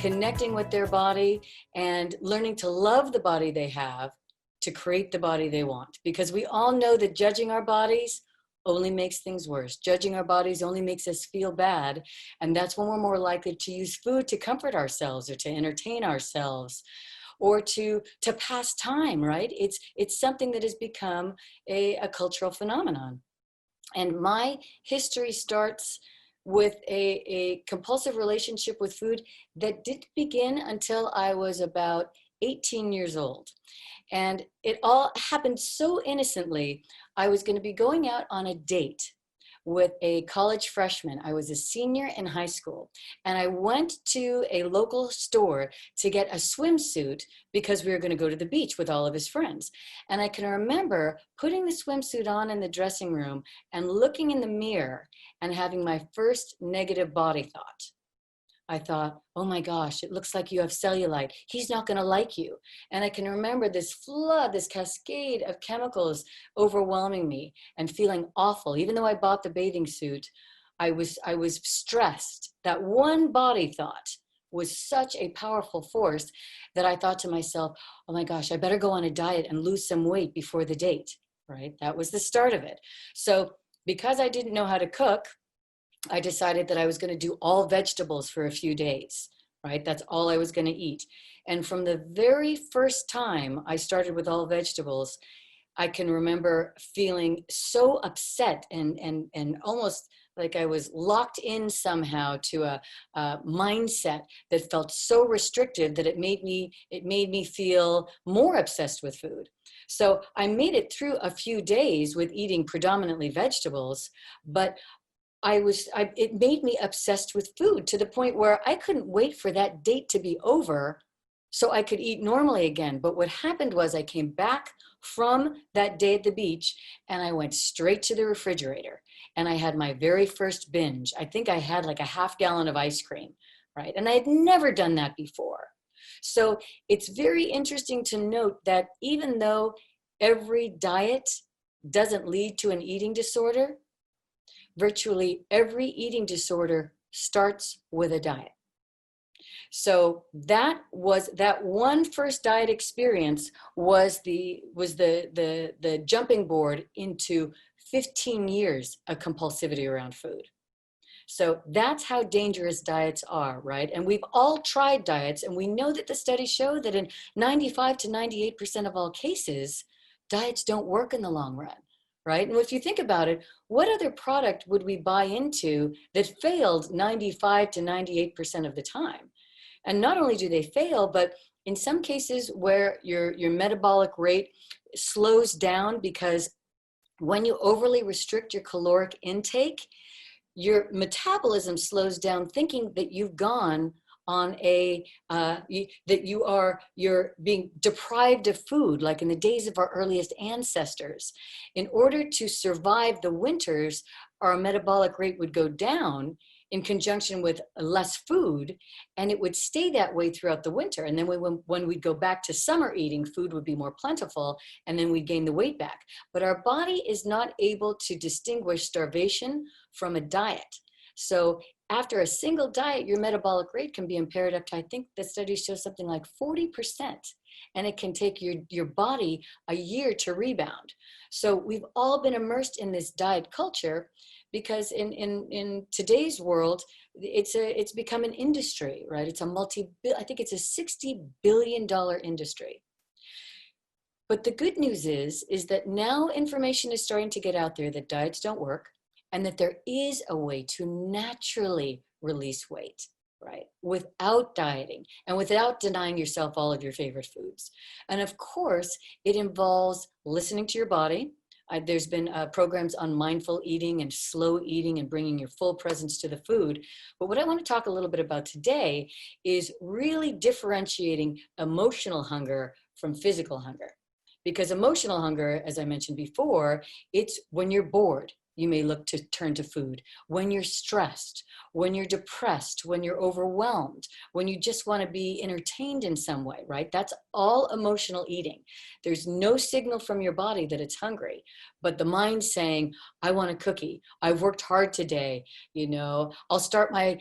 connecting with their body and learning to love the body they have to create the body they want. Because we all know that judging our bodies only makes things worse. Judging our bodies only makes us feel bad. And that's when we're more likely to use food to comfort ourselves or to entertain ourselves or to pass time, right? It's something that has become a cultural phenomenon. And my history starts with a compulsive relationship with food that didn't begin until I was about 18 years old. And it all happened so innocently. I was going to be going out on a date with a college freshman. I was a senior in high school, and I went to a local store to get a swimsuit because we were going to go to the beach with all of his friends. And I can remember putting the swimsuit on in the dressing room and looking in the mirror and having my first negative body thought. I thought, oh my gosh, it looks like you have cellulite. He's not going to like you. And I can remember this flood, this cascade of chemicals overwhelming me and feeling awful. Even though I bought the bathing suit, I was stressed. That one body thought was such a powerful force that I thought to myself, oh my gosh, I better go on a diet and lose some weight before the date, right? That was the start of it. So because I didn't know how to cook, I decided that I was going to do all vegetables for a few days, right? That's all I was going to eat. And from the very first time I started with all vegetables, I can remember feeling so upset and almost like I was locked in somehow to a mindset that felt so restrictive that it made me feel more obsessed with food. So I made it through a few days with eating predominantly vegetables, but it made me obsessed with food to the point where I couldn't wait for that date to be over so I could eat normally again. But what happened was I came back from that day at the beach and I went straight to the refrigerator and I had my very first binge. I think I had like a half gallon of ice cream, right? And I had never done that before. So it's very interesting to note that even though every diet doesn't lead to an eating disorder, virtually every eating disorder starts with a diet. So that one first diet experience was the jumping board into 15 years of compulsivity around food. So that's how dangerous diets are, right? And we've all tried diets, and we know that the studies show that in 95 to 98% of all cases, diets don't work in the long run. Right? And if you think about it, what other product would we buy into that failed 95 to 98% of the time? And not only do they fail, but in some cases where your metabolic rate slows down because when you overly restrict your caloric intake, your metabolism slows down thinking that you've gone on you're being deprived of food, like in the days of our earliest ancestors. In order to survive the winters, our metabolic rate would go down in conjunction with less food, and it would stay that way throughout the winter. And then when we'd go back to summer eating, food would be more plentiful, and then we'd gain the weight back. But our body is not able to distinguish starvation from a diet. So after a single diet, your metabolic rate can be impaired up to, I think the studies show something like 40%. And it can take your body a year to rebound. So we've all been immersed in this diet culture because in today's world, it's become an industry, right? It's I think it's a $60 billion industry. But the good news is that now information is starting to get out there that diets don't work, and that there is a way to naturally release weight, right? Without dieting and without denying yourself all of your favorite foods. And of course, it involves listening to your body. There's been programs on mindful eating and slow eating and bringing your full presence to the food. But what I want to talk a little bit about today is really differentiating emotional hunger from physical hunger. Because emotional hunger, as I mentioned before, it's when you're bored. you may look to turn to food. When you're stressed, when you're depressed, when you're overwhelmed, when you just want to be entertained in some way, right? That's all emotional eating. There's no signal from your body that it's hungry, but the mind saying, I want a cookie. I've worked hard today. You know, I'll start a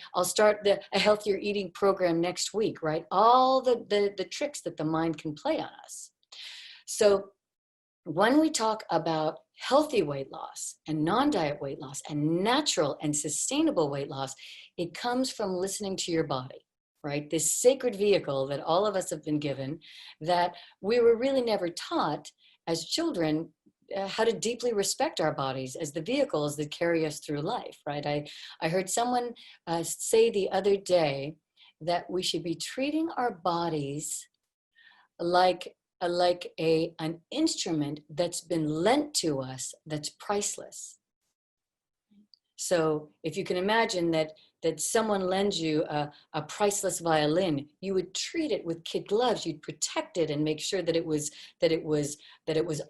healthier eating program next week, right? All the tricks that the mind can play on us. So when we talk about healthy weight loss and non-diet weight loss and natural and sustainable weight loss, it comes from listening to your body, right? This sacred vehicle that all of us have been given, that we were really never taught as children how to deeply respect our bodies as the vehicles that carry us through life, right? I heard someone say the other day that we should be treating our bodies like an instrument that's been lent to us that's priceless. So if you can imagine that someone lends you a priceless violin, you would treat it with kid gloves. You'd protect it and make sure that it was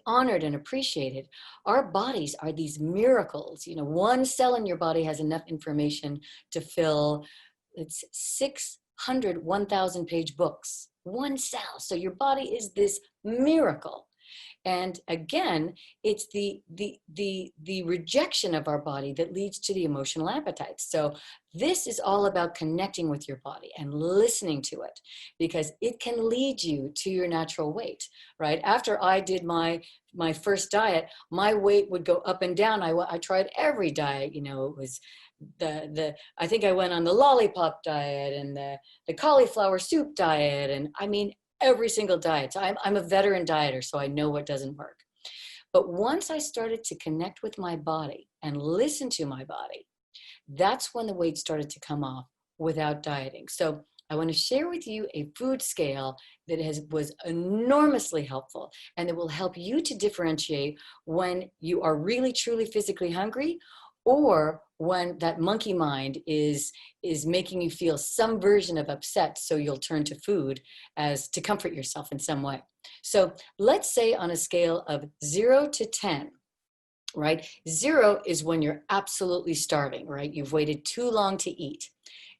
honored and appreciated. Our bodies are these miracles. You know, one cell in your body has enough information to fill, it's 600 1,000-page books. One cell. So your body is this miracle. And again, it's the rejection of our body that leads to the emotional appetites. So this is all about connecting with your body and listening to it, because it can lead you to your natural weight, right? After I did my first diet, my weight would go up and down. I tried every diet, you know, it was I think I went on the lollipop diet and the cauliflower soup diet. And I mean, every single diet. So I'm a veteran dieter, so I know what doesn't work. But once I started to connect with my body and listen to my body, that's when the weight started to come off without dieting. So I want to share with you a food scale that was enormously helpful, and it will help you to differentiate when you are really, truly physically hungry, or when that monkey mind is making you feel some version of upset, so you'll turn to food as to comfort yourself in some way. So let's say on a scale of 0 to 10, right? 0 is when you're absolutely starving, right? You've waited too long to eat.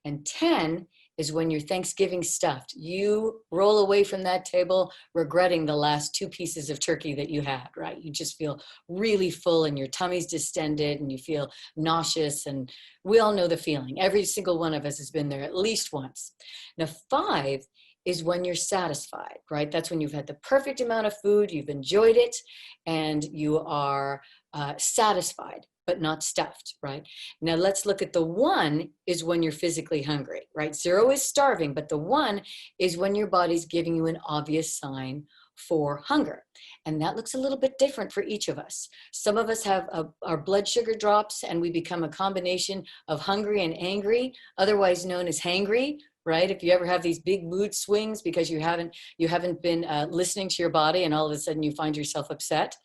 And 10 is when you're Thanksgiving stuffed. You roll away from that table regretting the last 2 pieces of turkey that you had, right? You just feel really full and your tummy's distended and you feel nauseous, and we all know the feeling. Every single one of us has been there at least once. Now 5 is when you're satisfied, right? That's when you've had the perfect amount of food, you've enjoyed it, and you are satisfied, but not stuffed, right? Now let's look at the 1 is when you're physically hungry, right? 0 is starving, but the 1 is when your body's giving you an obvious sign for hunger. And that looks a little bit different for each of us. Some of us have our blood sugar drops and we become a combination of hungry and angry, otherwise known as hangry, right? If you ever have these big mood swings because you haven't been listening to your body, and all of a sudden you find yourself upset,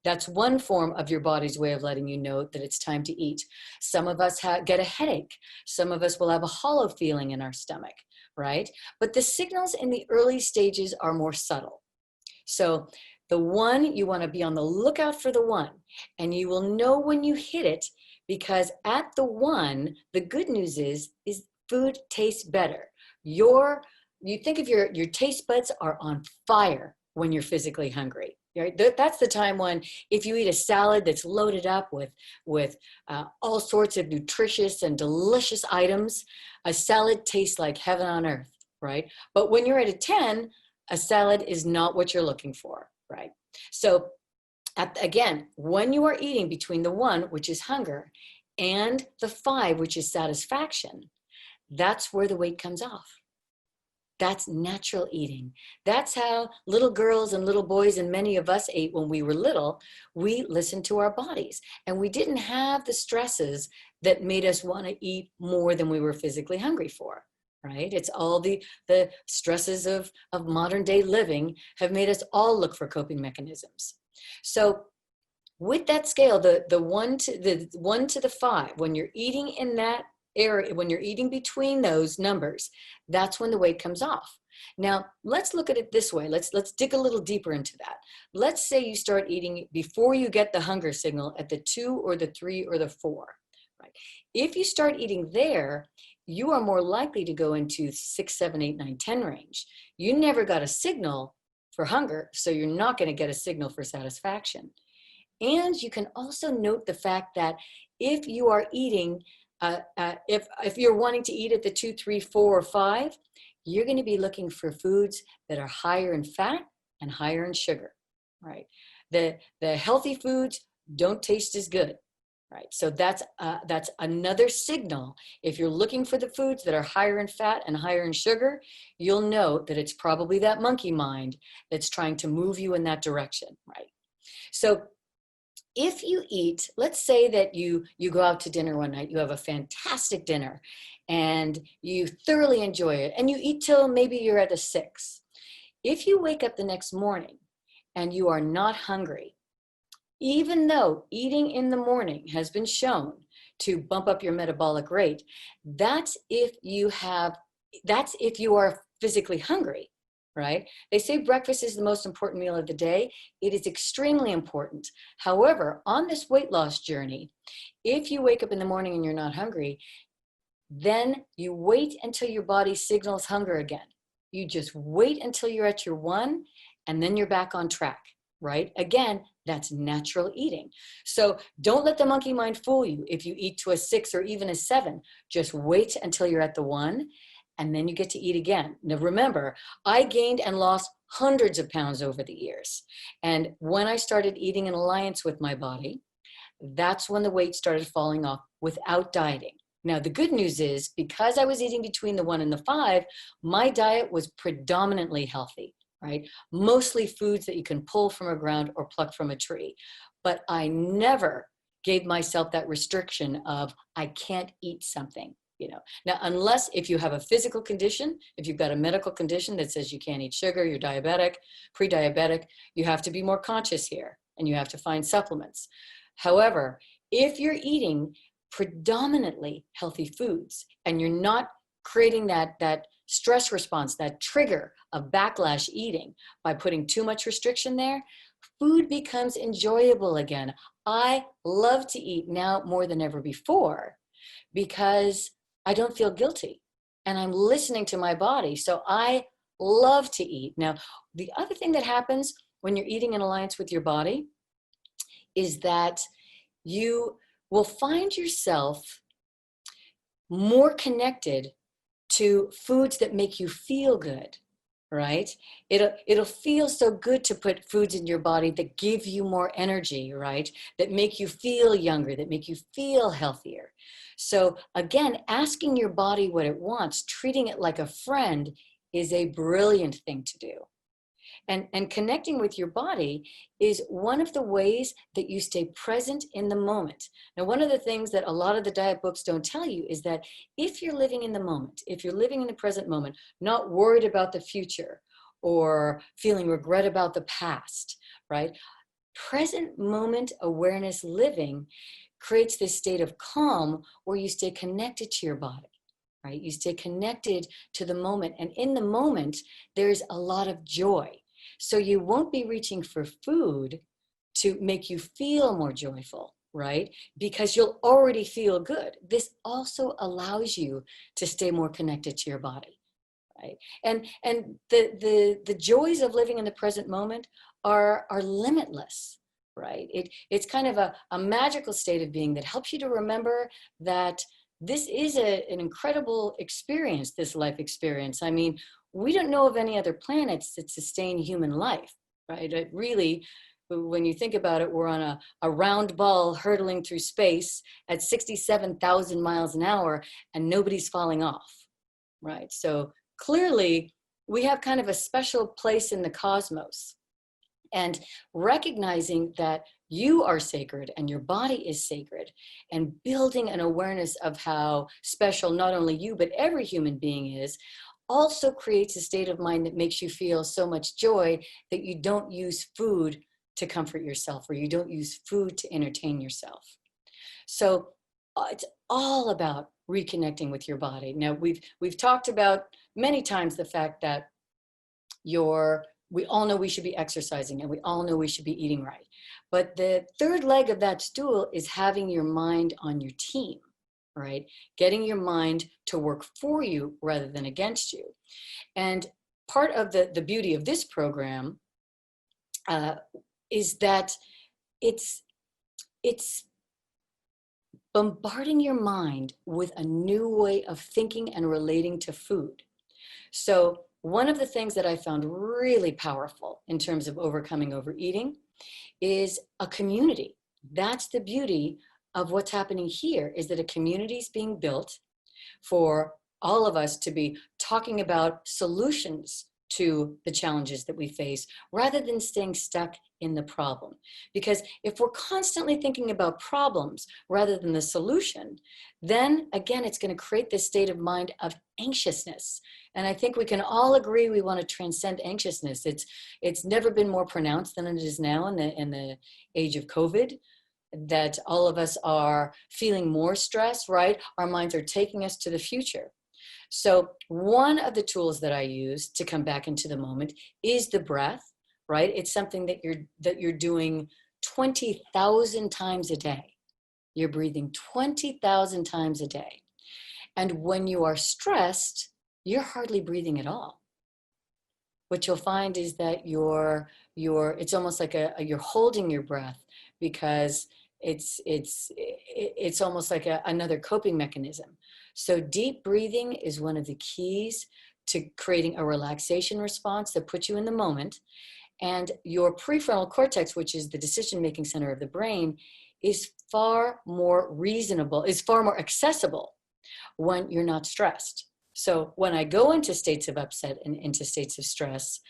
that's one form of your body's way of letting you know that it's time to eat. Some of us get a headache. Some of us will have a hollow feeling in our stomach, right? But the signals in the early stages are more subtle. So the 1, you want to be on the lookout for the 1, and you will know when you hit it, because at the 1, the good news is food tastes better. You think of your taste buds are on fire when you're physically hungry. Right? That's the time when, if you eat a salad that's loaded up with all sorts of nutritious and delicious items, a salad tastes like heaven on earth, right? But when you're at a 10, a salad is not what you're looking for, right? So again, when you are eating between the 1, which is hunger, and the 5, which is satisfaction, that's where the weight comes off. That's natural eating. That's how little girls and little boys, and many of us, ate when we were little. We listened to our bodies, and we didn't have the stresses that made us want to eat more than we were physically hungry for, right? It's all the stresses of modern day living have made us all look for coping mechanisms. So with that scale, the 1 to the 5, when you're eating in that area, when you're eating between those numbers, that's when the weight comes off. Now, let's look at it this way. Let's dig a little deeper into that. Let's say you start eating before you get the hunger signal at the 2 or the 3 or the 4. Right? If you start eating there, you are more likely to go into 6, 7, 8, 9, 10 range. You never got a signal for hunger, so you're not going to get a signal for satisfaction. And you can also note the fact that if you are eating, if you're wanting to eat at the 2, 3, 4, or 5, you're going to be looking for foods that are higher in fat and higher in sugar, right? The healthy foods don't taste as good, right? So that's another signal. If you're looking for the foods that are higher in fat and higher in sugar, you'll know that it's probably that monkey mind that's trying to move you in that direction, right? So if you eat, let's say that you go out to dinner one night, you have a fantastic dinner and you thoroughly enjoy it, and you eat till maybe you're at a 6. If you wake up the next morning and you are not hungry, even though eating in the morning has been shown to bump up your metabolic rate, that's if you are physically hungry, right? They say breakfast is the most important meal of the day. It is extremely important. However, on this weight loss journey, if you wake up in the morning and you're not hungry, then you wait until your body signals hunger again. You just wait until you're at your 1, and then you're back on track, right? Again, that's natural eating. So don't let the monkey mind fool you. If you eat to a 6 or even a 7, just wait until you're at the 1, and then you get to eat again. Now remember, I gained and lost hundreds of pounds over the years. And when I started eating in alliance with my body, that's when the weight started falling off without dieting. Now, the good news is, because I was eating between the 1 and the 5, my diet was predominantly healthy, right? Mostly foods that you can pull from a ground or pluck from a tree. But I never gave myself that restriction of, I can't eat something. Now, unless if you have a physical condition, if you've got a medical condition that says you can't eat sugar, you're diabetic, pre-diabetic, you have to be more conscious here and you have to find supplements. However, if you're eating predominantly healthy foods and you're not creating that stress response, that trigger of backlash eating by putting too much restriction there, food becomes enjoyable again. I love to eat now more than ever before because I don't feel guilty and I'm listening to my body. So I love to eat. Now, the other thing that happens when you're eating in alliance with your body is that you will find yourself more connected to foods that make you feel good, right? It'll feel so good to put foods in your body that give you more energy, right? That make you feel younger, that make you feel healthier. So again, asking your body what it wants, treating it like a friend, is a brilliant thing to do. And connecting with your body is one of the ways that you stay present in the moment. Now, one of the things that a lot of the diet books don't tell you is that if you're living in the moment, if you're living in the present moment, not worried about the future or feeling regret about the past, right? Present moment awareness living creates this state of calm where you stay connected to your body, right? You stay connected to the moment. And in the moment, there's a lot of joy. So you won't be reaching for food to make you feel more joyful, right? Because you'll already feel good. This also allows you to stay more connected to your body, right? And the joys of living in the present moment are limitless, right? It's kind of a magical state of being that helps you to remember that this is an incredible experience, this life experience. I mean, we don't know of any other planets that sustain human life, right? It really, when you think about it, we're on a round ball hurtling through space at 67,000 miles an hour and nobody's falling off, right? So clearly we have kind of a special place in the cosmos. And recognizing that you are sacred and your body is sacred, and building an awareness of how special not only you, but every human being is, also creates a state of mind that makes you feel so much joy that you don't use food to comfort yourself, or you don't use food to entertain yourself. So it's all about reconnecting with your body. Now we've talked about many times the fact that we all know we should be exercising and we all know we should be eating right. But the third leg of that stool is having your mind on your team, right? Getting your mind to work for you rather than against you. And part of the beauty of this program is that it's bombarding your mind with a new way of thinking and relating to food. So one of the things that I found really powerful in terms of overcoming overeating is a community. That's the beauty of what's happening here, is that a community is being built for all of us to be talking about solutions to the challenges that we face rather than staying stuck in the problem. Because if we're constantly thinking about problems rather than the solution, then again, it's going to create this state of mind of anxiousness. And I think we can all agree we want to transcend anxiousness. It's never been more pronounced than it is now in the age of COVID, that all of us are feeling more stress, right? Our minds are taking us to the future. So one of the tools that I use to come back into the moment is the breath, right? It's something that you're doing 20,000 times a day. You're breathing 20,000 times a day. And when you are stressed, you're hardly breathing at all. What you'll find is that it's almost like you're holding your breath, because it's almost like another coping mechanism. So deep breathing is one of the keys to creating a relaxation response that puts you in the moment. And your prefrontal cortex, which is the decision-making center of the brain, is far more accessible when you're not stressed. So when I go into states of upset and into states of stress,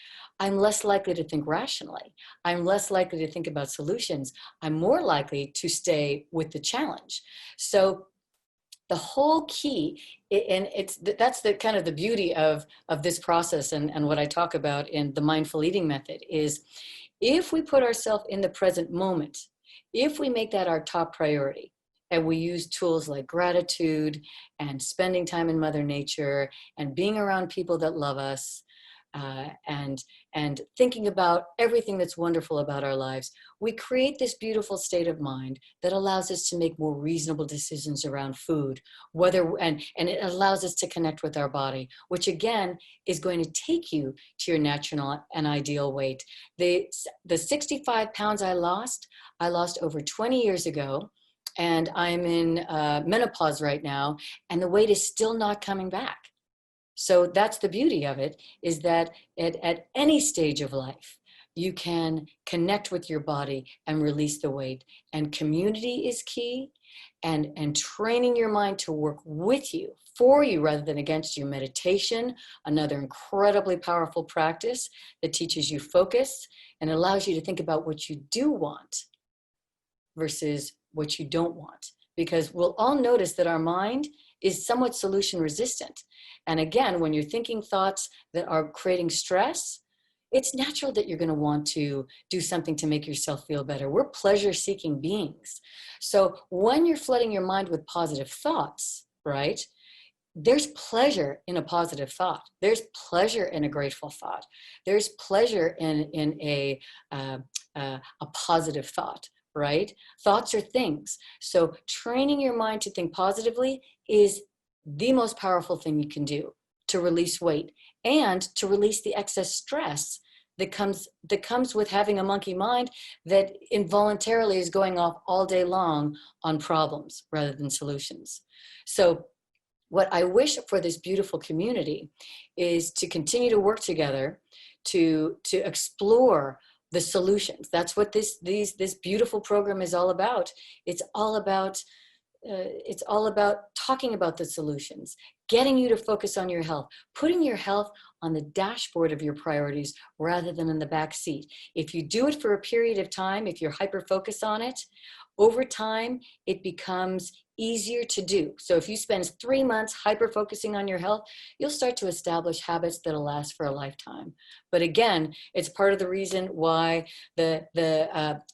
I'm less likely to think rationally. I'm less likely to think about solutions. I'm more likely to stay with the challenge. So the whole key, and that's the kind of the beauty of this process, and what I talk about in the mindful eating method, is if we put ourselves in the present moment, if we make that our top priority, and we use tools like gratitude and spending time in Mother Nature and being around people that love us, and thinking about everything that's wonderful about our lives, we create this beautiful state of mind that allows us to make more reasonable decisions around food, and it allows us to connect with our body, which again is going to take you to your natural and ideal weight. The 65 pounds I lost over 20 years ago, and I'm in menopause right now, and the weight is still not coming back. So that's the beauty of it, is that at any stage of life, you can connect with your body and release the weight. And community is key, and training your mind to work with you, for you, rather than against you. Meditation, another incredibly powerful practice that teaches you focus and allows you to think about what you do want versus what you don't want. Because we'll all notice that our mind is somewhat solution resistant. And again, when you're thinking thoughts that are creating stress, it's natural that you're going to want to do something to make yourself feel better. We're pleasure-seeking beings. So when you're flooding your mind with positive thoughts, right, there's pleasure in a positive thought. There's pleasure in a grateful thought. There's pleasure in a positive thought, right? Thoughts are things. So training your mind to think positively is the most powerful thing you can do to release weight and to release the excess stress that comes with having a monkey mind that involuntarily is going off all day long on problems rather than solutions. So what I wish for this beautiful community is to continue to work together to explore the solutions. That's what this beautiful program is all about. It's all about talking about the solutions, getting you to focus on your health, putting your health on the dashboard of your priorities rather than in the back seat. If you do it for a period of time, if you're hyper-focused on it, over time, it becomes easier to do. So if you spend 3 months hyper-focusing on your health, you'll start to establish habits that'll last for a lifetime. But again, it's part of the reason why the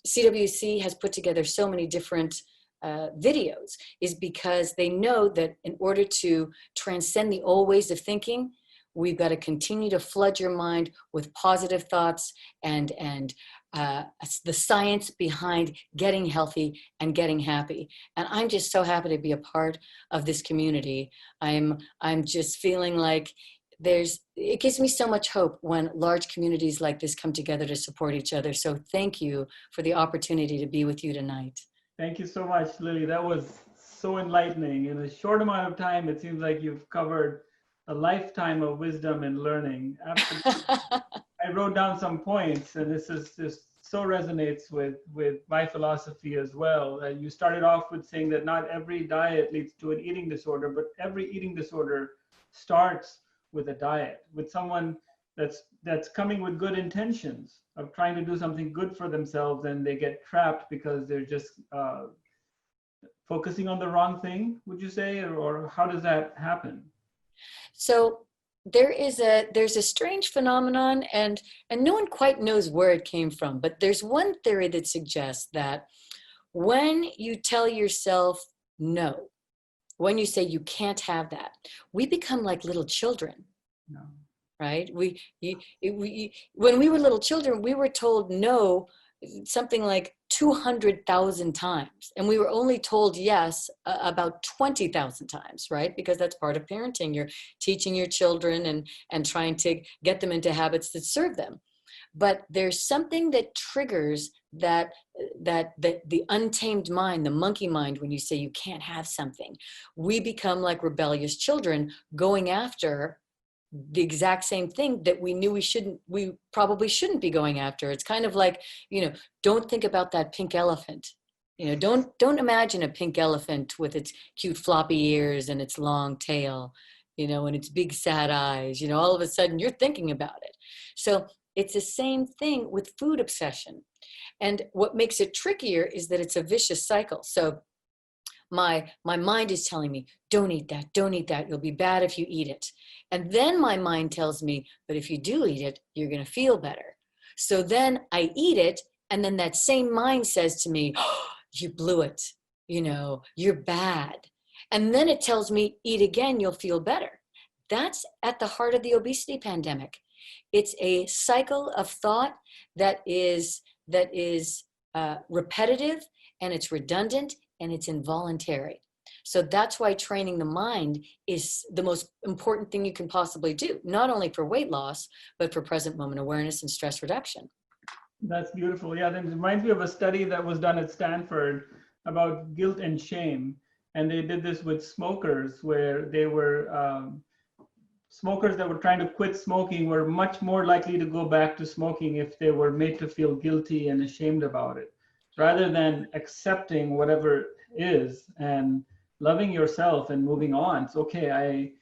CWC has put together so many different videos is because they know that in order to transcend the old ways of thinking, we've got to continue to flood your mind with positive thoughts and the science behind getting healthy and getting happy. And I'm just so happy to be a part of this community. I'm just feeling like it gives me so much hope when large communities like this come together to support each other. So thank you for the opportunity to be with you tonight. Thank you so much, Lily. That was so enlightening. In a short amount of time, it seems like you've covered a lifetime of wisdom and learning. Absolutely. I wrote down some points, and this so resonates with my philosophy as well. You started off with saying that not every diet leads to an eating disorder, but every eating disorder starts with a diet, with someone that's coming with good intentions of trying to do something good for themselves, and they get trapped because they're just focusing on the wrong thing, would you say, or how does that happen? So there's a strange phenomenon, and no one quite knows where it came from, but there's one theory that suggests that when you tell yourself no, when you say you can't have that, we become like little children. No. Right? When we were little children, we were told no something like 200,000 times, and we were only told yes about 20,000 times, right? Because that's part of parenting. You're teaching your children and trying to get them into habits that serve them. But there's something that triggers that the untamed mind, the monkey mind. When you say you can't have something, we become like rebellious children going after the exact same thing that we knew we probably shouldn't be going after. It's kind of like, don't think about that pink elephant. Don't imagine a pink elephant with its cute floppy ears and its long tail, and its big sad eyes. All of a sudden you're thinking about it. So it's the same thing with food obsession. And what makes it trickier is that it's a vicious cycle. So my mind is telling me, don't eat that, you'll be bad if you eat it. And then my mind tells me, but if you do eat it, you're going to feel better. So then I eat it, and then that same mind says to me, oh, you blew it, you're bad. And then it tells me, eat again, you'll feel better. That's at the heart of the obesity pandemic. It's a cycle of thought that is repetitive, and it's redundant, and it's involuntary. So that's why training the mind is the most important thing you can possibly do, not only for weight loss, but for present moment awareness and stress reduction. That's beautiful. Yeah, that reminds me of a study that was done at Stanford about guilt and shame. And they did this with smokers, where they were smokers that were trying to quit smoking were much more likely to go back to smoking if they were made to feel guilty and ashamed about it, rather than accepting whatever is and loving yourself and moving on. It's okay. I,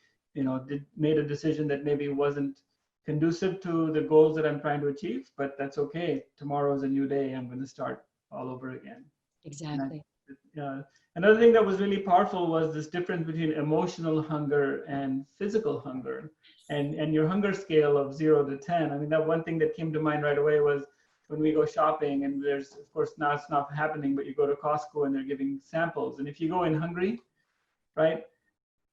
made a decision that maybe wasn't conducive to the goals that I'm trying to achieve, but that's okay. Tomorrow is a new day. I'm going to start all over again. Exactly. Another thing that was really powerful was this difference between emotional hunger and physical hunger, and your hunger scale of 0 to 10. I mean, that one thing that came to mind right away was when we go shopping, and there's, of course, now it's not happening, but you go to Costco and they're giving samples. And if you go in hungry, right,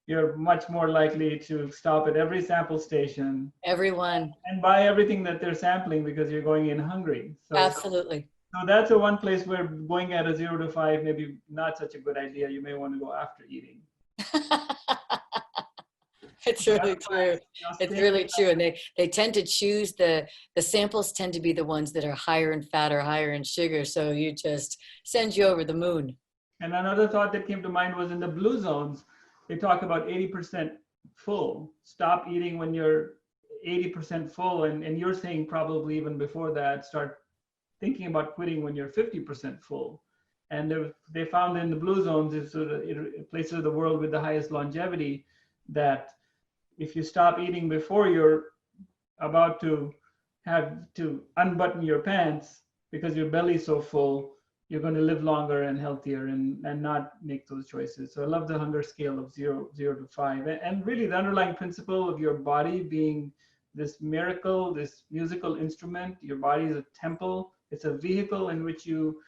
you're much more likely to stop at every sample station. Everyone. And buy everything that they're sampling because you're going in hungry. So, absolutely. So that's the one place where going at a 0 to 5, maybe not such a good idea. You may want to go after eating. It's really true. It's really true. And they tend to choose the samples tend to be the ones that are higher in fat or higher in sugar. So you just send you over the moon. And another thought that came to mind was in the blue zones, they talk about 80% full. Stop eating when you're 80% full. And you're saying probably even before that, start thinking about quitting when you're 50% full. And they found in the blue zones, it's sort of places of the world with the highest longevity, that if you stop eating before you're about to have to unbutton your pants because your belly's so full, you're going to live longer and healthier and not make those choices. So I love the hunger scale of 0 to 5. And really the underlying principle of your body being this miracle, this musical instrument. Your body is a temple. It's a vehicle in which you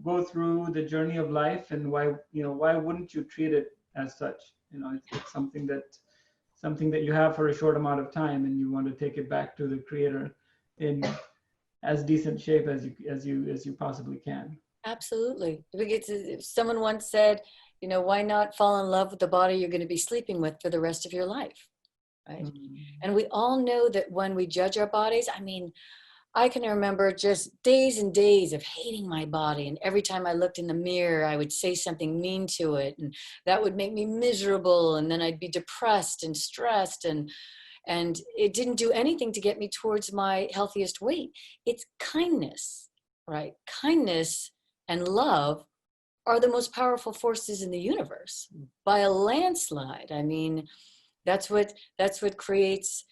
go through the journey of life, and why wouldn't you treat it as such? It's something that you have for a short amount of time, and you want to take it back to the creator in as decent shape as you possibly can. Absolutely. Because someone once said, why not fall in love with the body you're going to be sleeping with for the rest of your life, right? Mm-hmm. And we all know that when we judge our bodies, I can remember just days and days of hating my body. And every time I looked in the mirror, I would say something mean to it. And that would make me miserable. And then I'd be depressed and stressed. And it didn't do anything to get me towards my healthiest weight. It's kindness, right? Kindness and love are the most powerful forces in the universe by a landslide. That's what creates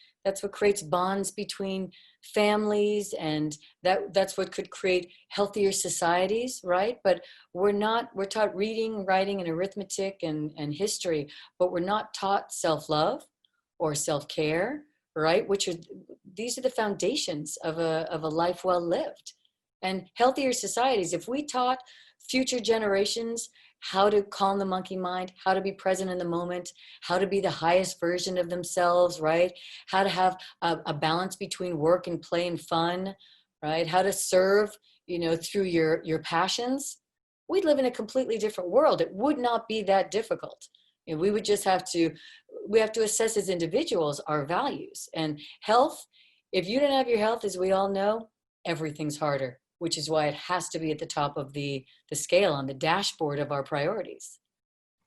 bonds between families, and that's what could create healthier societies, right? But we're taught reading, writing, and arithmetic and history, but we're not taught self-love or self-care, right? These are the foundations of a life well lived. And healthier societies, if we taught future generations how to calm the monkey mind, how to be present in the moment, how to be the highest version of themselves, right? How to have a balance between work and play and fun, right? How to serve, through your passions. We'd live in a completely different world. It would not be that difficult. We would just have to assess as individuals our values and health. If you don't have your health, as we all know, everything's harder, which is why it has to be at the top of the scale on the dashboard of our priorities.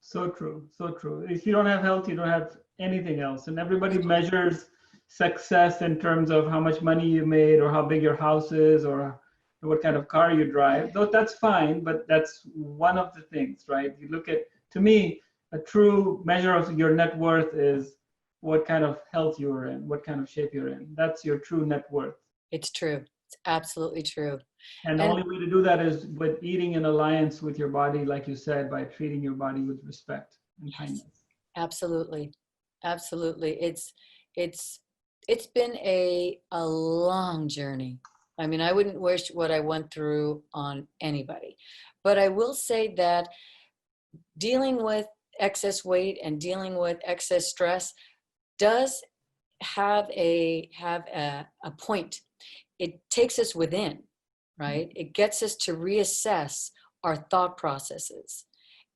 So true, so true. If you don't have health, you don't have anything else. And everybody measures success in terms of how much money you made, or how big your house is, or what kind of car you drive. Though that's fine, but that's one of the things, right? You look at, to me, a true measure of your net worth is what kind of health you're in, what kind of shape you're in. That's your true net worth. It's true. It's absolutely true. And the only way to do that is with eating in alliance with your body, like you said, by treating your body with respect and kindness. Absolutely. Absolutely. It's been a long journey. I wouldn't wish what I went through on anybody. But I will say that dealing with excess weight and dealing with excess stress does have a point. It takes us within, right? It gets us to reassess our thought processes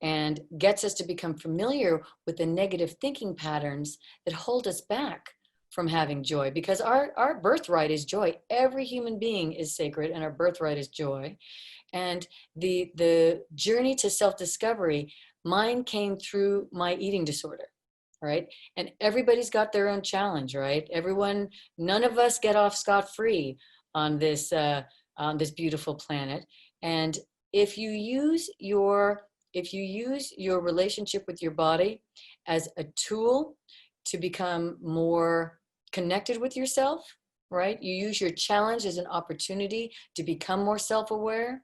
and gets us to become familiar with the negative thinking patterns that hold us back from having joy, because our birthright is joy. Every human being is sacred, and our birthright is joy. And the journey to self-discovery, mine came through my eating disorder, right? And everybody's got their own challenge, right? None of us get off scot-free on this beautiful planet. And if you use your relationship with your body as a tool to become more connected with yourself, right? You use your challenge as an opportunity to become more self-aware.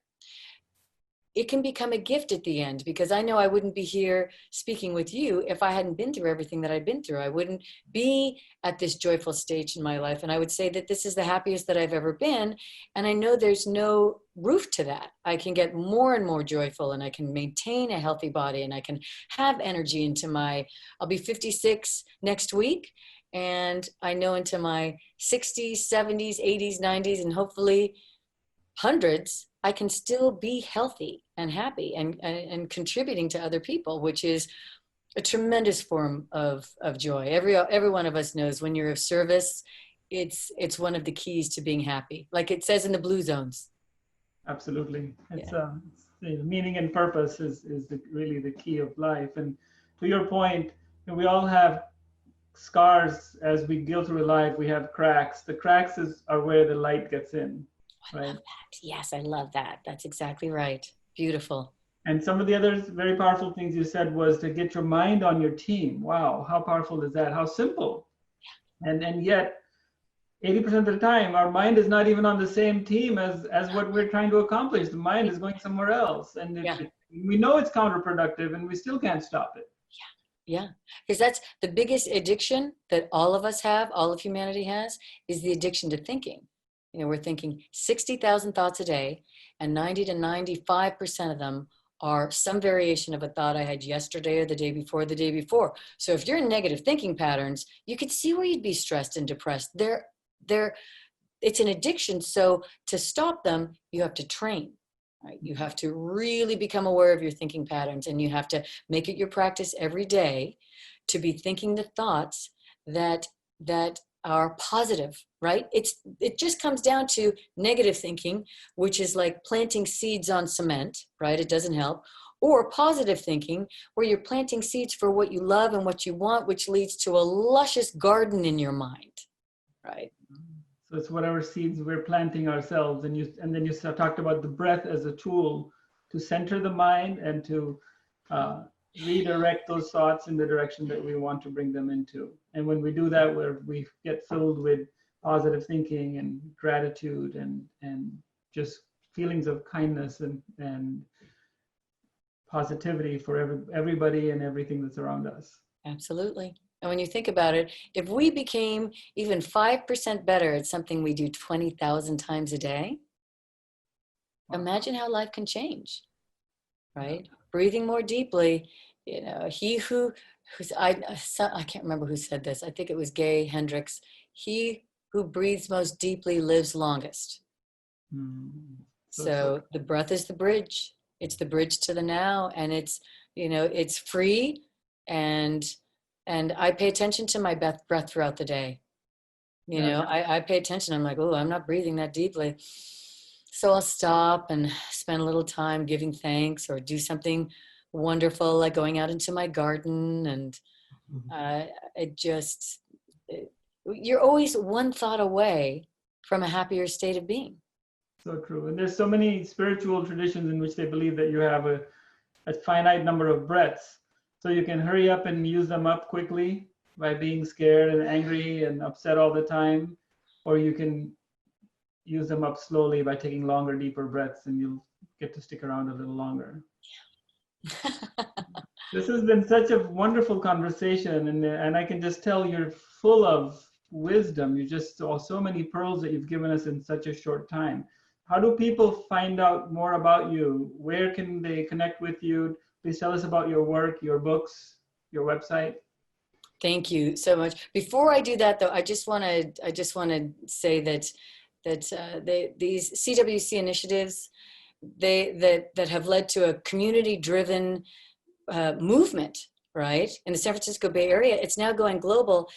It can become a gift at the end, because I know I wouldn't be here speaking with you if I hadn't been through everything that I've been through. I wouldn't be at this joyful stage in my life. And I would say that this is the happiest that I've ever been. And I know there's no roof to that. I can get more and more joyful, and I can maintain a healthy body, and I can have energy I'll be 56 next week. And I know into my 60s, 70s, 80s, 90s, and hopefully hundreds, I can still be healthy and happy and contributing to other people, which is a tremendous form of joy. Every one of us knows when you're of service, it's one of the keys to being happy. Like it says in the Blue Zones. Absolutely. It's meaning and purpose is really the key of life. And to your point, we all have scars as we go through life. We have cracks. The cracks are where the light gets in. I right? love that. Yes, I love that. That's exactly right. Beautiful. And some of the other very powerful things you said was to get your mind on your team. Wow, how powerful is that? How simple. And yet 80% of the time our mind is not even on the same team as what we're trying to accomplish. The mind is going somewhere else. And we know it's counterproductive, and we still can't stop it. Yeah, because that's the biggest addiction that all of us have, all of humanity has, is the addiction to thinking. we're thinking 60,000 thoughts a day, and 90 to 95% of them are some variation of a thought I had yesterday or the day before, the day before. So if you're in negative thinking patterns, you could see where you'd be stressed and depressed. It's an addiction. So to stop them, you have to train, right? You have to really become aware of your thinking patterns, and you have to make it your practice every day to be thinking the thoughts that are positive, right? It just comes down to negative thinking, which is like planting seeds on cement, right? It doesn't help. Or positive thinking, where you're planting seeds for what you love and what you want, which leads to a luscious garden in your mind, right? So it's whatever seeds we're planting ourselves. And then you talked about the breath as a tool to center the mind and to redirect those thoughts in the direction that we want to bring them into. And when we do that, we get filled with positive thinking and gratitude and just feelings of kindness and positivity for everybody and everything that's around us. Absolutely. And when you think about it, if we became even 5% better at something we do 20,000 times a day, imagine how life can change, right? Breathing more deeply, I can't remember who said this. I think it was Gay Hendricks. He who breathes most deeply lives longest. So the breath is the bridge. It's the bridge to the now, and it's free, and I pay attention to my breath throughout the day. I pay attention. I'm like, oh, I'm not breathing that deeply. So I'll stop and spend a little time giving thanks, or do something wonderful like going out into my garden. And you're always one thought away from a happier state of being. So true. And there's so many spiritual traditions in which they believe that you have a finite number of breaths. So you can hurry up and use them up quickly by being scared and angry and upset all the time. Or you can use them up slowly by taking longer, deeper breaths, and you'll get to stick around a little longer. Yeah. This has been such a wonderful conversation, and I can just tell you're full of wisdom. You just saw so many pearls that you've given us in such a short time. How do people find out more about you? Where can they connect with you? Please tell us about your work, your books, your website. Thank you so much. Before I do that, though, I just want to say that these CWC initiatives, that have led to a community-driven movement, right, in the San Francisco Bay Area. It's now going global.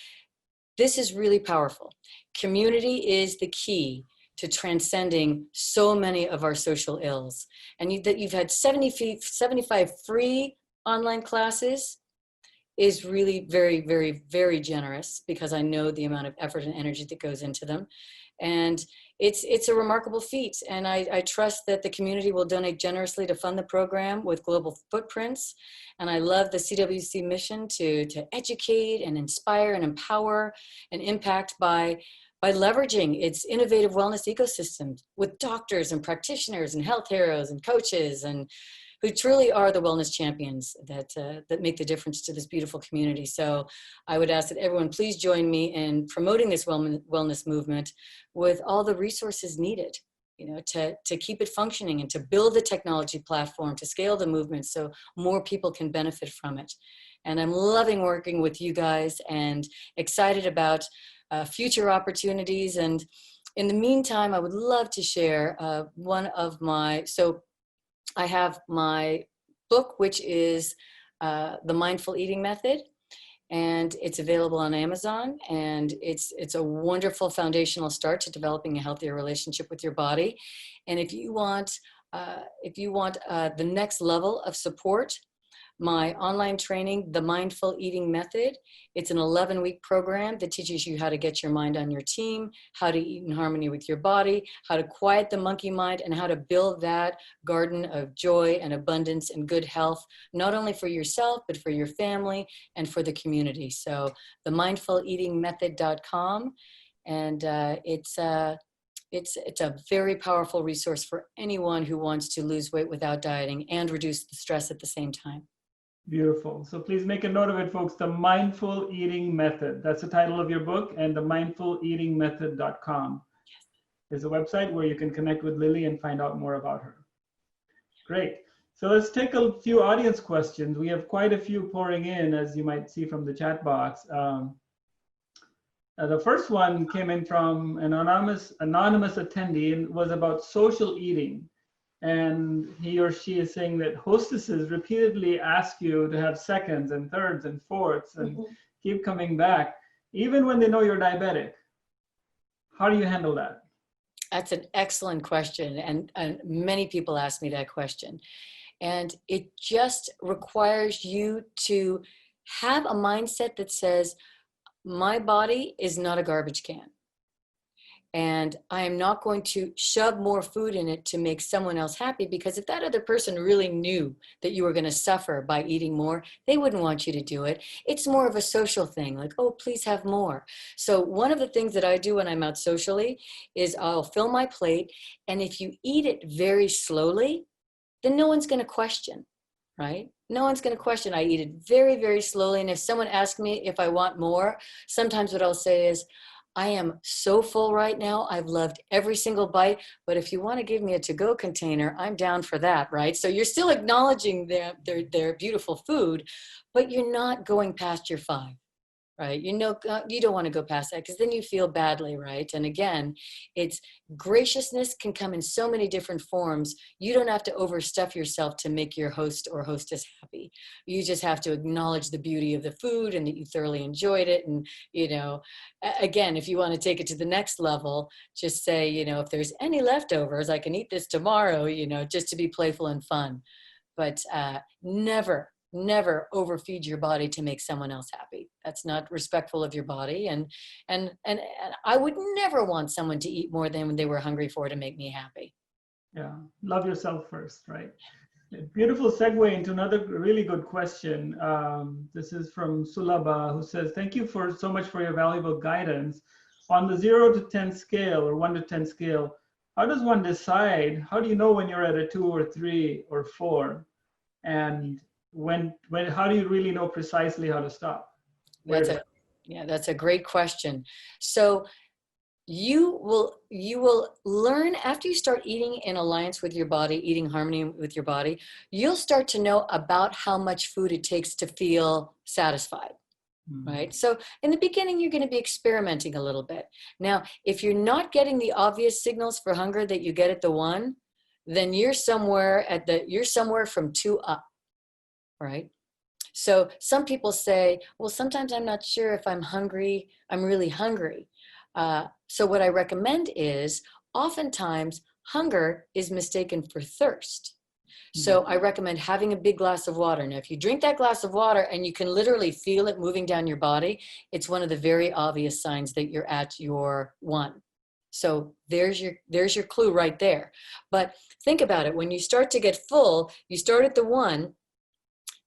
This is really powerful. Community is the key to transcending so many of our social ills. And you've had 75 free online classes is really very, very, very generous, because I know the amount of effort and energy that goes into them. And it's a remarkable feat. And I trust that the community will donate generously to fund the program with Global Footprints. And I love the CWC mission to educate and inspire and empower and impact by leveraging its innovative wellness ecosystem with doctors and practitioners and health heroes and coaches, and who truly are the wellness champions that make the difference to this beautiful community. So I would ask that everyone please join me in promoting this wellness movement with all the resources needed, to keep it functioning and to build the technology platform, to scale the movement so more people can benefit from it. And I'm loving working with you guys and excited about future opportunities. And in the meantime, I would love to share I have my book, which is The Mindful Eating Method, and it's available on Amazon. And it's a wonderful foundational start to developing a healthier relationship with your body. And if you want the next level of support, my online training, The Mindful Eating Method, it's an 11-week program that teaches you how to get your mind on your team, how to eat in harmony with your body, how to quiet the monkey mind, and how to build that garden of joy and abundance and good health, not only for yourself, but for your family and for the community. So themindfuleatingmethod.com. And it's a very powerful resource for anyone who wants to lose weight without dieting and reduce the stress at the same time. Beautiful. So please make a note of it, folks. The Mindful Eating Method. That's the title of your book, and themindfuleatingmethod.com. Yes. is a website where you can connect with Lily and find out more about her. Great. So let's take a few audience questions. We have quite a few pouring in, as you might see from the chat box. The first one came in from an anonymous attendee and was about social eating. And he or she is saying that hostesses repeatedly ask you to have seconds and thirds and fourths and keep coming back, even when they know you're diabetic. How do you handle that? That's an excellent question. And many people ask me that question. And it just requires you to have a mindset that says, my body is not a garbage can. And I am not going to shove more food in it to make someone else happy, because if that other person really knew that you were going to suffer by eating more, they wouldn't want you to do it. It's more of a social thing, like, oh, please have more. So one of the things that I do when I'm out socially is I'll fill my plate. And if you eat it very slowly, then no one's going to question, right? No one's going to question. I eat it very, very slowly. And if someone asks me if I want more, sometimes what I'll say is, I am so full right now. I've loved every single bite, but if you want to give me a to-go container, I'm down for that, right? So you're still acknowledging their beautiful food, but you're not going past your 5, right? You know, you don't want to go past that because then you feel badly, right? And again, it's graciousness can come in so many different forms. You don't have to overstuff yourself to make your host or hostess happy. You just have to acknowledge the beauty of the food and that you thoroughly enjoyed it. And, you know, again, if you want to take it to the next level, just say, you know, if there's any leftovers, I can eat this tomorrow, you know, just to be playful and fun. But never overfeed your body to make someone else happy. That's not respectful of your body. And I would never want someone to eat more than they were hungry for to make me happy. Yeah, love yourself first, right? Beautiful segue into another really good question. This is from Sulabha, who says, thank you so much for your valuable guidance. On the 0 to 10 scale or 1 to 10 scale, how does one decide, how do you know when you're at a 2 or 3 or 4? And how do you really know precisely how to stop? That's a great question. So you will learn after you start eating in alliance with your body, eating harmony with your body, you'll start to know about how much food it takes to feel satisfied. Right? So in the beginning, you're going to be experimenting a little bit. Now, if you're not getting the obvious signals for hunger that you get at the 1, then you're somewhere from 2 up. Right? So some people say, well, sometimes I'm not sure if I'm hungry, I'm really hungry. So what I recommend is oftentimes hunger is mistaken for thirst. So I recommend having a big glass of water. Now, if you drink that glass of water and you can literally feel it moving down your body, it's one of the very obvious signs that you're at your 1. So there's your clue right there. But think about it. When you start to get full, you start at the 1,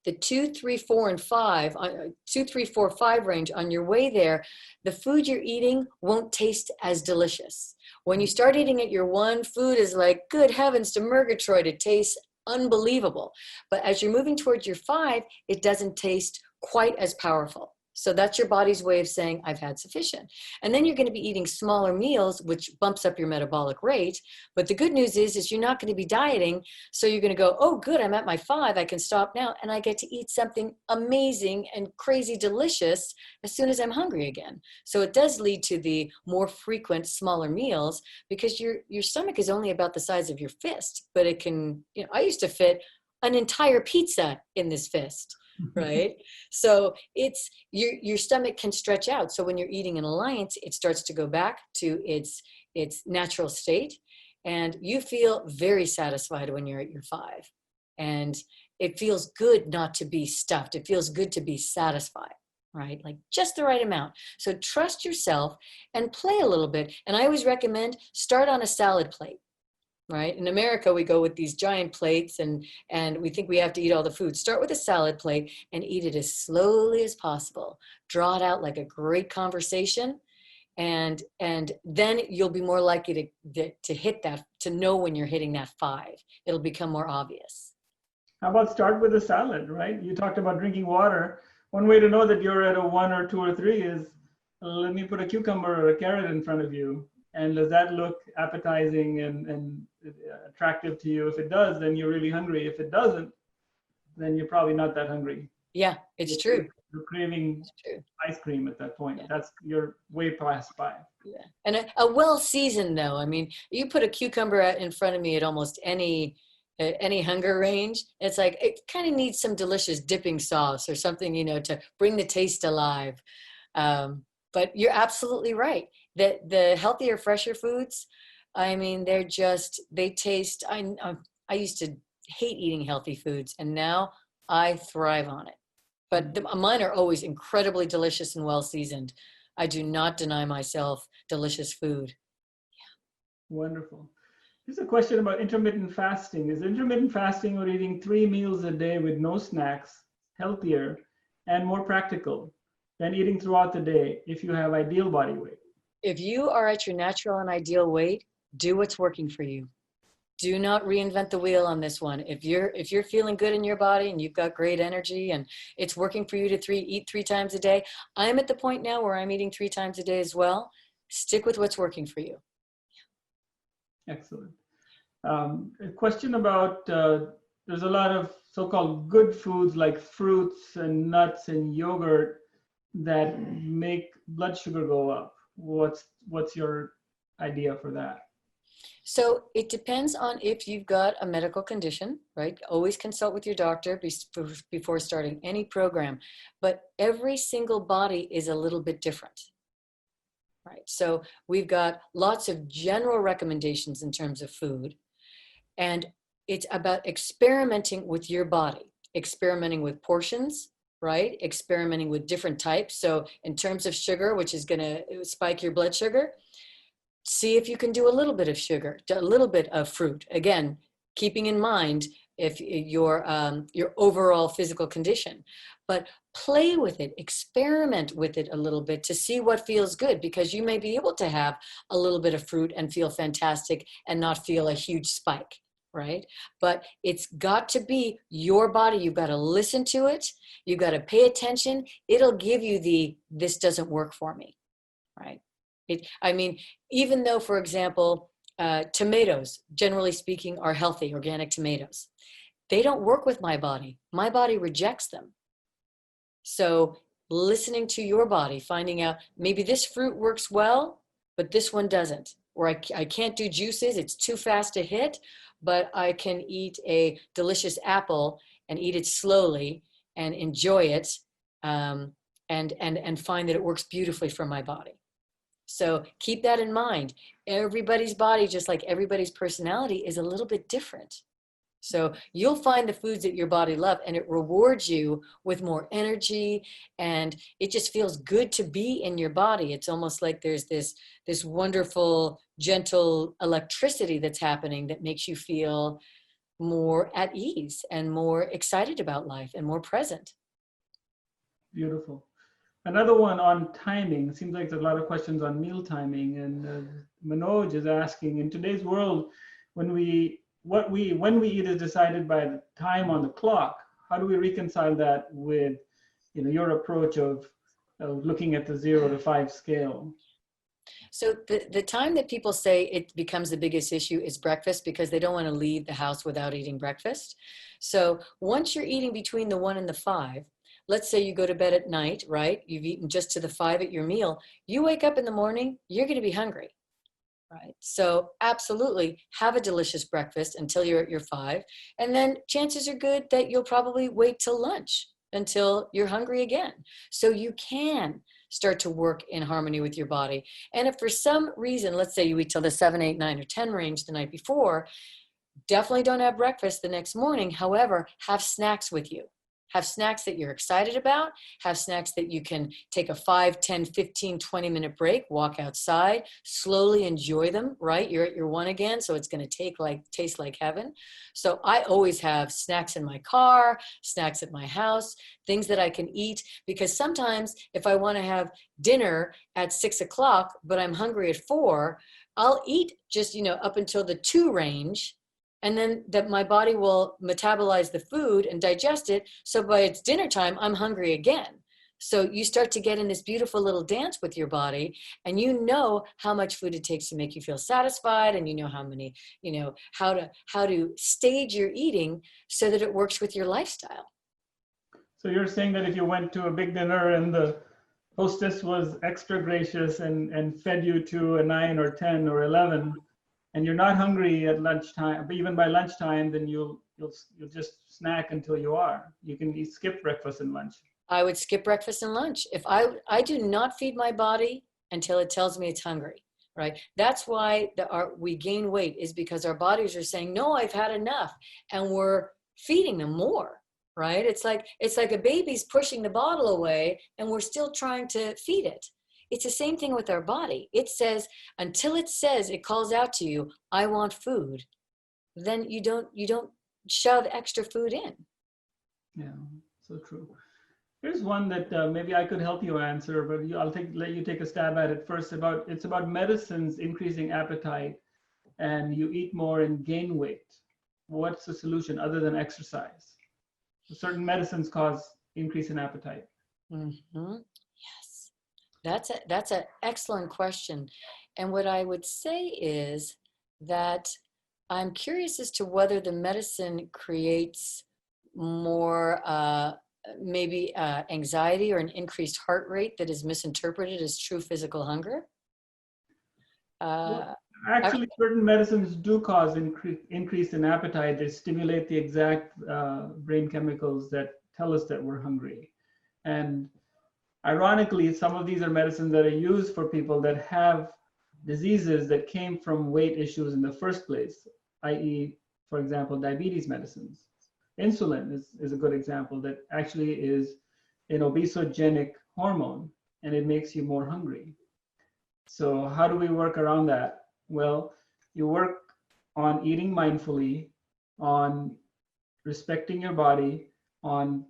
the 2, 3, 4, and 5, 2, 3, 4, 5 range. On your way there, the food you're eating won't taste as delicious. When you start eating at your 1, food is like, good heavens to Murgatroyd, it tastes unbelievable. But as you're moving towards your 5, it doesn't taste quite as powerful. So that's your body's way of saying, I've had sufficient. And then you're going to be eating smaller meals, which bumps up your metabolic rate. But the good news is you're not going to be dieting. So you're going to go, oh, good, I'm at my 5. I can stop now. And I get to eat something amazing and crazy delicious as soon as I'm hungry again. So it does lead to the more frequent, smaller meals, because your stomach is only about the size of your fist. But it can, you know, I used to fit an entire pizza in this fist. Right? So it's your stomach can stretch out. So when you're eating in alliance, it starts to go back to its natural state. And you feel very satisfied when you're at your 5. And it feels good not to be stuffed. It feels good to be satisfied, right? Like just the right amount. So trust yourself and play a little bit. And I always recommend start on a salad plate. Right? In America, we go with these giant plates and we think we have to eat all the food. Start with a salad plate and eat it as slowly as possible. Draw it out like a great conversation. And then you'll be more likely to hit that, to know when you're hitting that 5. It'll become more obvious. How about start with a salad, right? You talked about drinking water. One way to know that you're at a 1 or 2 or 3 is, let me put a cucumber or a carrot in front of you. And does that look appetizing and attractive to you? If it does, then you're really hungry. If it doesn't, then you're probably not that hungry. Yeah, it's true. You're craving It's true. ice cream at that point. Yeah. You're way past by. Yeah. And a well-seasoned though, I mean, you put a cucumber in front of me at almost any hunger range, it's like, it kind of needs some delicious dipping sauce or something, to bring the taste alive. But you're absolutely right that the healthier, fresher foods, I mean, they taste, I used to hate eating healthy foods and now I thrive on it. But mine are always incredibly delicious and well-seasoned. I do not deny myself delicious food. Wonderful. Here's a question about intermittent fasting. Is intermittent fasting or eating 3 meals a day with no snacks healthier and more practical than eating throughout the day if you have ideal body weight? If you are at your natural and ideal weight, do what's working for you. Do not reinvent the wheel on this one. If you're feeling good in your body and you've got great energy and it's working for you to eat 3 times a day, I'm at the point now where I'm eating 3 times a day as well. Stick with what's working for you. Excellent. A question about, there's a lot of so-called good foods like fruits and nuts and yogurt that make blood sugar go up. What's your idea for that? So it depends on if you've got a medical condition, right? Always consult with your doctor before starting any program. But every single body is a little bit different, right? So we've got lots of general recommendations in terms of food. And it's about experimenting with your body, experimenting with portions, right? Experimenting with different types. So in terms of sugar, which is going to spike your blood sugar, see if you can do a little bit of sugar, a little bit of fruit. Again, keeping in mind if your overall physical condition, but play with it, experiment with it a little bit to see what feels good, because you may be able to have a little bit of fruit and feel fantastic and not feel a huge spike, right? But it's got to be your body. You've got to listen to it. You've got to pay attention. It'll give you this doesn't work for me, right? Even though, for example, tomatoes, generally speaking, are healthy, organic tomatoes, they don't work with my body. My body rejects them. So listening to your body, finding out maybe this fruit works well, but this one doesn't. Or I can't do juices, it's too fast to hit, but I can eat a delicious apple and eat it slowly and enjoy it, and find that it works beautifully for my body. So keep that in mind. Everybody's body, just like everybody's personality, is a little bit different. So you'll find the foods that your body loves, and it rewards you with more energy, and it just feels good to be in your body. It's almost like there's this wonderful, gentle electricity that's happening that makes you feel more at ease and more excited about life and more present. Beautiful. Another one on timing. It seems like there's a lot of questions on meal timing, and Manoj is asking, in today's world, when we eat is decided by the time on the clock, how do we reconcile that with your approach of looking at the 0 to 5 scale? So the time that people say it becomes the biggest issue is breakfast, because they don't want to leave the house without eating breakfast. So once you're eating between the 1 and the 5, let's say you go to bed at night, right? You've eaten just to the 5 at your meal. You wake up in the morning, you're going to be hungry, right? So absolutely have a delicious breakfast until you're at your 5. And then chances are good that you'll probably wait till lunch until you're hungry again. So you can start to work in harmony with your body. And if for some reason, let's say you eat till the 7, 8, 9, or 10 range the night before, definitely don't have breakfast the next morning. However, have snacks with you. Have snacks that you're excited about. Have snacks that you can take a 5, 10, 15, 20-minute break, walk outside, slowly enjoy them, right? You're at your 1 again, so it's going to taste like heaven. So I always have snacks in my car, snacks at my house, things that I can eat, because sometimes if I want to have dinner at 6 o'clock, but I'm hungry at 4, I'll eat just, up until the 2 range, and then that my body will metabolize the food and digest it. So by it's dinner time, I'm hungry again. So you start to get in this beautiful little dance with your body, and you know how much food it takes to make you feel satisfied, and you know how many, how to stage your eating so that it works with your lifestyle. So you're saying that if you went to a big dinner and the hostess was extra gracious and fed you to a 9 or 10 or 11, and you're not hungry at lunchtime, but even by lunchtime, then you'll just snack until you are. You can skip breakfast and lunch. I would skip breakfast and lunch. If I do not feed my body until it tells me it's hungry, right? That's why we gain weight, is because our bodies are saying, no, I've had enough, and we're feeding them more, right? It's like a baby's pushing the bottle away and we're still trying to feed it. It's the same thing with our body. It says, until it says, it calls out to you, I want food, then you don't shove extra food in. Yeah, so true. Here's one that maybe I could help you answer, but let you take a stab at it first. It's about medicines increasing appetite, and you eat more and gain weight. What's the solution other than exercise? Certain medicines cause increase in appetite. Mm-hmm. Yes, that's an excellent question. And what I would say is that I'm curious as to whether the medicine creates more maybe anxiety or an increased heart rate that is misinterpreted as true physical hunger. Well, actually, certain medicines do cause increase in appetite. They stimulate the exact brain chemicals that tell us that we're hungry. And ironically, some of these are medicines that are used for people that have diseases that came from weight issues in the first place, i.e., for example, diabetes medicines. Insulin is a good example that actually is an obesogenic hormone, and it makes you more hungry. So how do we work around that? Well, you work on eating mindfully, on respecting your body, on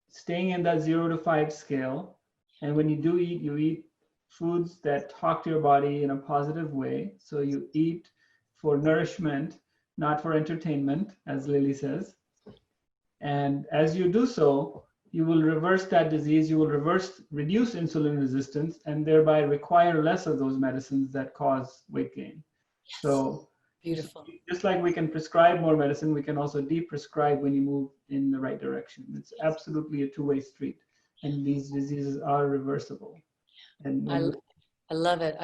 staying in that 0 to 5 scale. And when you do eat, you eat foods that talk to your body in a positive way. So you eat for nourishment, not for entertainment, as Lily says. And as you do so, you will reverse that disease, you will reduce insulin resistance, and thereby require less of those medicines that cause weight gain. Yes. So beautiful. Just like we can prescribe more medicine, we can also de-prescribe when you move in the right direction. It's absolutely a two-way street, and these diseases are reversible. And I love it.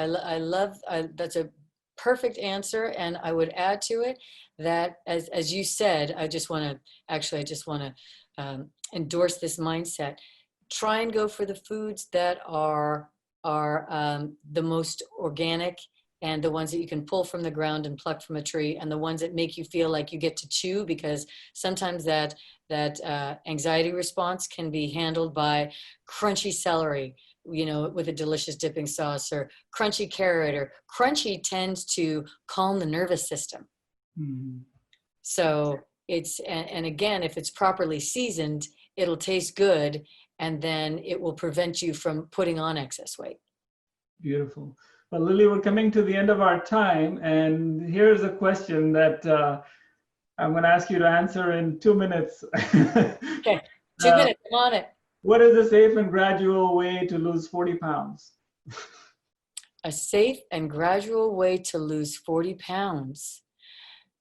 That's a perfect answer. And I would add to it that, as you said, I just want to endorse this mindset. Try and go for the foods that are the most organic, and the ones that you can pull from the ground and pluck from a tree, and the ones that make you feel like you get to chew, because sometimes that anxiety response can be handled by crunchy celery, with a delicious dipping sauce, or crunchy carrot, or crunchy tends to calm the nervous system. Mm-hmm. So and again, if it's properly seasoned, it'll taste good, and then it will prevent you from putting on excess weight. Beautiful. Well, Lily, we're coming to the end of our time, and here's a question that I'm going to ask you to answer in 2 minutes. Okay, 2 minutes, I'm on it. What is a safe and gradual way to lose 40 pounds? A safe and gradual way to lose 40 pounds.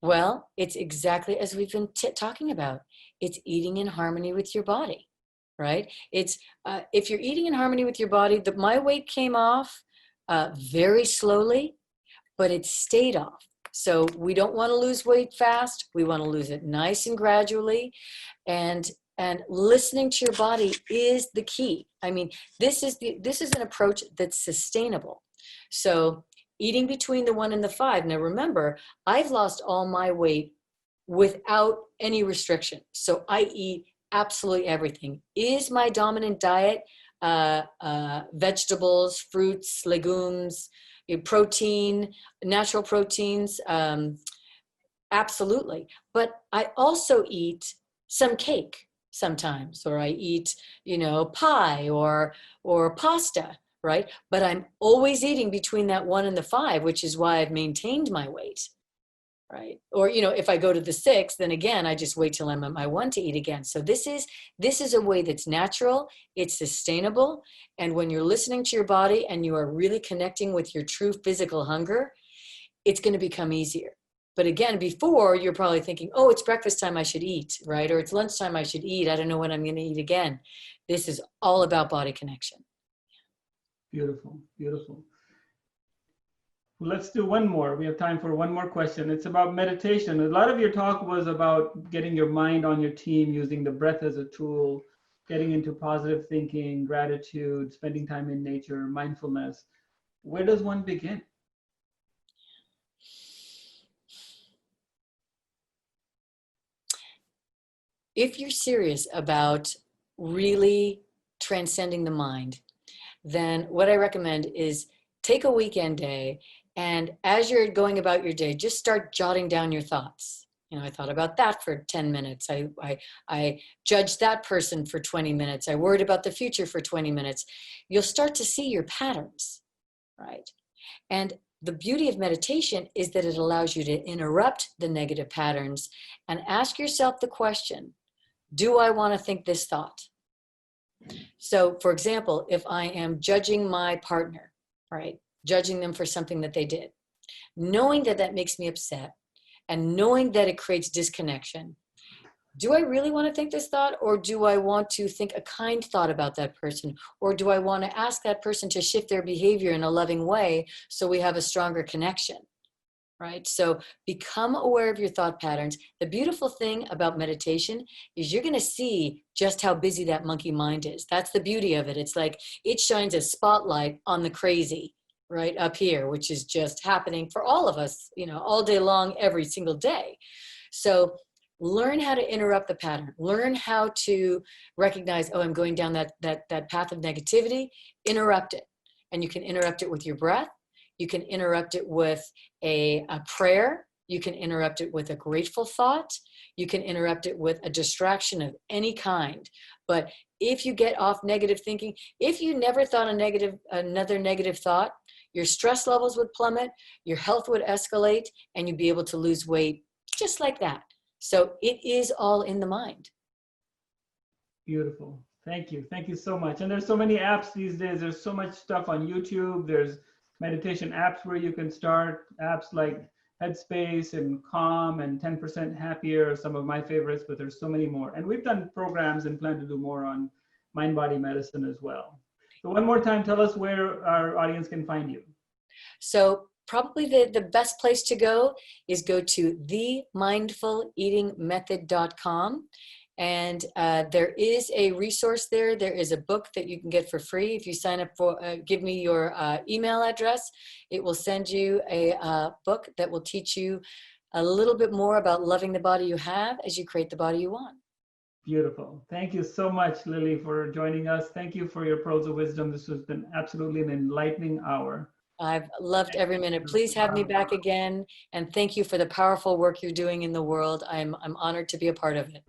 Well, it's exactly as we've been talking about. It's eating in harmony with your body, right? It's if you're eating in harmony with your body, my weight came off very slowly, but it stayed off. So we don't want to lose weight fast. We want to lose it nice and gradually. And listening to your body is the key. I mean, this is an approach that's sustainable. So eating between the 1 and the 5. Now remember, I've lost all my weight without any restriction. So I eat absolutely everything. Is my dominant diet vegetables, fruits, legumes, protein, natural proteins? Absolutely. But I also eat some cake sometimes, or I eat, pie or pasta, right? But I'm always eating between that 1 and the 5, which is why I've maintained my weight. right? Or, if I go to the 6, then again, I just wait till I'm at my 1 to eat again. So this is a way that's natural, it's sustainable. And when you're listening to your body and you are really connecting with your true physical hunger, it's going to become easier. But again, before, you're probably thinking, oh, it's breakfast time, I should eat, right? Or it's lunchtime, I should eat. I don't know when I'm going to eat again. This is all about body connection. Beautiful, beautiful. Let's do one more. We have time for one more question. It's about meditation. A lot of your talk was about getting your mind on your team, using the breath as a tool, getting into positive thinking, gratitude, spending time in nature, mindfulness. Where does one begin? If you're serious about really transcending the mind, then what I recommend is take a weekend day, and as you're going about your day, just start jotting down your thoughts. I thought about that for 10 minutes. I judged that person for 20 minutes. I worried about the future for 20 minutes. You'll start to see your patterns, right? And the beauty of meditation is that it allows you to interrupt the negative patterns and ask yourself the question, do I want to think this thought? So, for example, if I am judging my partner, right, judging them for something that they did, knowing that that makes me upset and knowing that it creates disconnection, do I really want to think this thought, or do I want to think a kind thought about that person? Or do I want to ask that person to shift their behavior in a loving way so we have a stronger connection? Right? So become aware of your thought patterns. The beautiful thing about meditation is you're going to see just how busy that monkey mind is. That's the beauty of it. It's like it shines a spotlight on the crazy right up here, which is just happening for all of us, all day long, every single day. So learn how to interrupt the pattern. Learn how to recognize, oh, I'm going down that path of negativity. Interrupt it. And you can interrupt it with your breath. You can interrupt it with a prayer. You can interrupt it with a grateful thought. You can interrupt it with a distraction of any kind. But if you get off negative thinking, if you never thought another negative thought, your stress levels would plummet, your health would escalate, and you'd be able to lose weight just like that. So it is all in the mind. Beautiful. Thank you. Thank you so much. And there's so many apps these days. There's so much stuff on YouTube. There's meditation apps where you can start, apps like Headspace and Calm and 10% Happier are some of my favorites, but there's so many more. And we've done programs and plan to do more on mind-body medicine as well. So one more time, tell us where our audience can find you. So probably the best place to go is go to themindfuleatingmethod.com. And there is a resource there. There is a book that you can get for free. If you sign up for, give me your email address, it will send you a book that will teach you a little bit more about loving the body you have as you create the body you want. Beautiful. Thank you so much, Lily, for joining us. Thank you for your pearls of wisdom. This has been absolutely an enlightening hour. I've loved every minute. Please have me back again. And thank you for the powerful work you're doing in the world. I'm honored to be a part of it.